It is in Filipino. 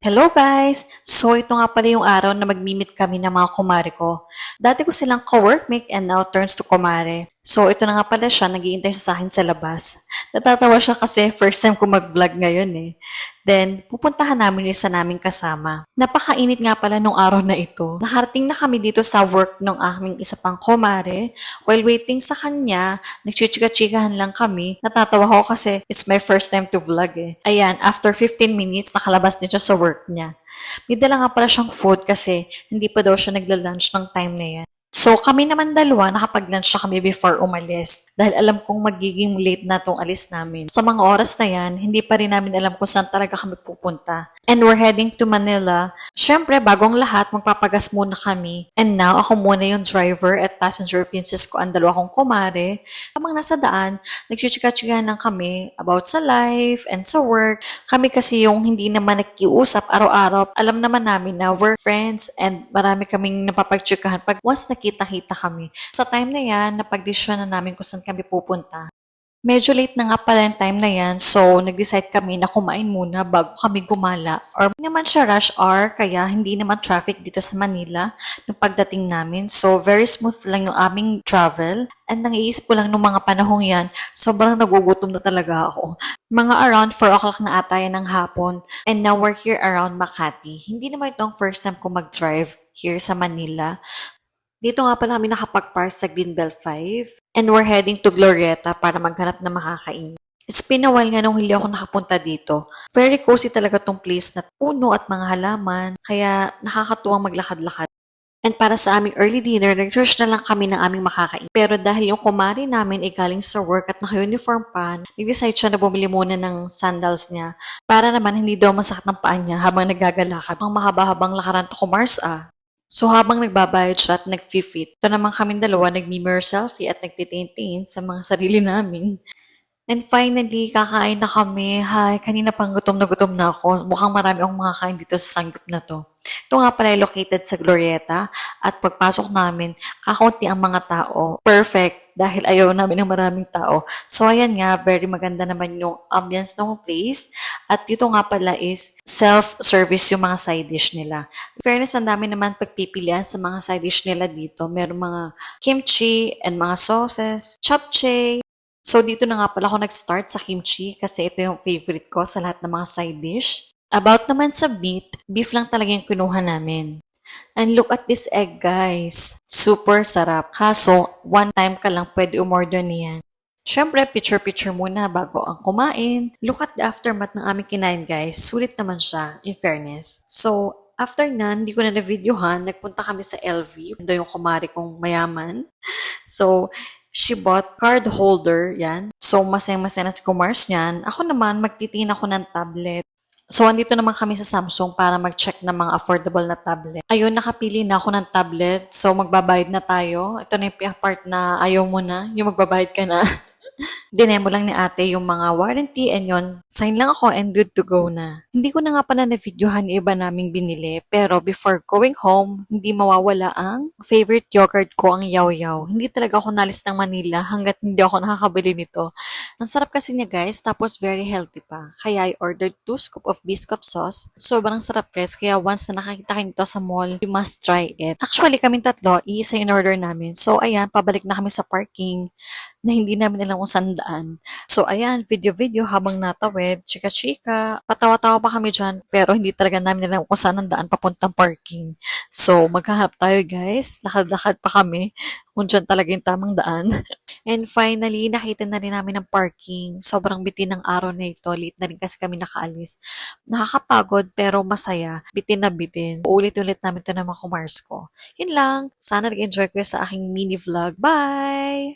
Hello guys! So ito nga pala yung araw na magmi-meet kami ng mga kumare ko. Dati ko silang co-workmate and now turns to kumare. So ito na nga pala siya, nag-iintay siya sa akin sa labas. Natatawa siya kasi first time ko mag-vlog ngayon eh. Then, pupuntahan namin yung isa naming kasama. Napakainit nga pala nung araw na ito. Nakarating na kami dito sa work ng aming isa pang kumare. While waiting sa kanya, nagchichika-chikahan lang kami. Natatawa ko kasi it's my first time to vlog eh. Ayan, after 15 minutes, nakalabas din siya sa work niya. May dala nga pala siyang food kasi hindi pa daw siya nagla-lunch ng time na yan. So kami naman dalawa, nakapag-lunch na kami before umalis. Dahil alam kong magiging late na tong alis namin. Sa mga oras na yan, hindi pa rin namin alam kung saan talaga kami pupunta. And we're heading to Manila. Siyempre, bagong lahat, magpapagas muna kami. And now, ako muna yung driver at passenger princess ko ang dalawa kong kumare. Habang nasa daan, nagchichika-chika lang kami about sa life and sa work. Kami kasi yung hindi naman nagkiusap araw-araw. Alam naman namin na we're friends and marami kaming napapagchikahan pag once nakita-kita kami. Sa time na yan, napag-desisyon na namin kung saan kami pupunta. Medyo late na nga pala yung time na yan, so nag-decide kami na kumain muna bago kami gumala. Or hindi naman siya rush hour, kaya hindi naman traffic dito sa Manila nung pagdating namin. So very smooth lang yung aming travel. And nangiisip ko lang nung mga panahong yan, sobrang nagugutom na talaga ako. Mga around 4 o'clock na ata yan ng hapon. And now we're here around Makati. Hindi naman itong first time ko mag-drive here sa Manila. Dito nga pala kami nakapag-park sa Greenbelt 5 and we're heading to Glorieta para maghanap ng makakain. It's been a while nga nung hindi ako nakapunta dito. Very cozy talaga tong place na puno at mga halaman, kaya nakakatuwang maglakad-lakad. And para sa aming early dinner, nag-search na lang kami ng aming makakain. Pero dahil yung kumari namin ay galing sa work at naka-uniform pa, nag-decide siya na bumili muna ng sandals niya para naman hindi daw masakit ng paa niya habang nagagalakad. Ang mahaba-habang lakaran to Mars ah. So habang nagbabayad siya at nag-fit, ito naman kaming dalawa nag-mirror selfie at nagtitingin sa mga sarili namin. And finally, kakain na kami. Hi, kanina pang gutom na ako. Mukhang marami akong makakain dito sa sanggip na to. Ito nga pala ay located sa Glorieta at pagpasok namin, kakaunti ang mga tao. Perfect dahil ayaw namin ng maraming tao. So ayan nga, very maganda naman yung ambience ng place. At dito nga pala is self-service yung mga side dish nila. In fairness, ang dami naman pagpipilian sa mga side dish nila dito. Meron mga kimchi and mga sauces, japchae. So, dito na nga pala ako nag-start sa kimchi kasi ito yung favorite ko sa lahat ng mga side dish. About naman sa meat, beef lang talaga yung kinuha namin. And look at this egg, guys. Super sarap. Kaso, one time ka lang pwede umorder niyan. Siyempre, picture-picture muna bago ang kumain. Look at the aftermath ng aming kinain, guys. Sulit naman siya, in fairness. So, after nan, hindi ko na na-videohan. Nagpunta kami sa LV. Ito yung kumari kong mayaman. So, she bought card holder, yan. So, masaya-masaya na si Kumars niyan. Ako naman, magtitingin ako ng tablet. So, andito naman kami sa Samsung para mag-check ng mga affordable na tablet. Ayun, nakapili na ako ng tablet. So, magbabayad na tayo. Ito na yung part na ayaw mo na, yung magbabayad ka na. Dinemo lang ni ate yung mga warranty and yon. Sign lang ako and good to go na. Hindi ko na nga pala na-videohan yung iba naming binili. Pero before going home, hindi mawawala ang favorite yogurt ko, ang Yaw-Yaw. Hindi talaga ako nalis ng Manila hanggat hindi ako nakakabili nito. Ang sarap kasi niya guys, tapos very healthy pa. Kaya I ordered 2 scoop of biscuit sauce. Sobrang sarap guys, kaya once na nakakita kayo nito sa mall, you must try it. Actually, kaming tatlo, isa in order namin. So ayan, pabalik na kami sa parking na hindi namin alam kung saan daan. So, ayan, video-video habang natawid, chika-chika. Patawa-tawa pa kami dyan, pero hindi talaga namin alam kung saan ang daan papuntang parking. So, maghahanap tayo guys. Lakad-lakad pa kami kung dyan talaga yung tamang daan. And finally, nakita na rin namin ang parking. Sobrang bitin ng araw na ito. Late na rin kasi kami nakaalis. Nakakapagod pero masaya. Bitin na bitin. Uulit-ulit namin ito ng mga kumars ko. Yun lang. Sana nag-enjoy kayo sa aking mini vlog. Bye!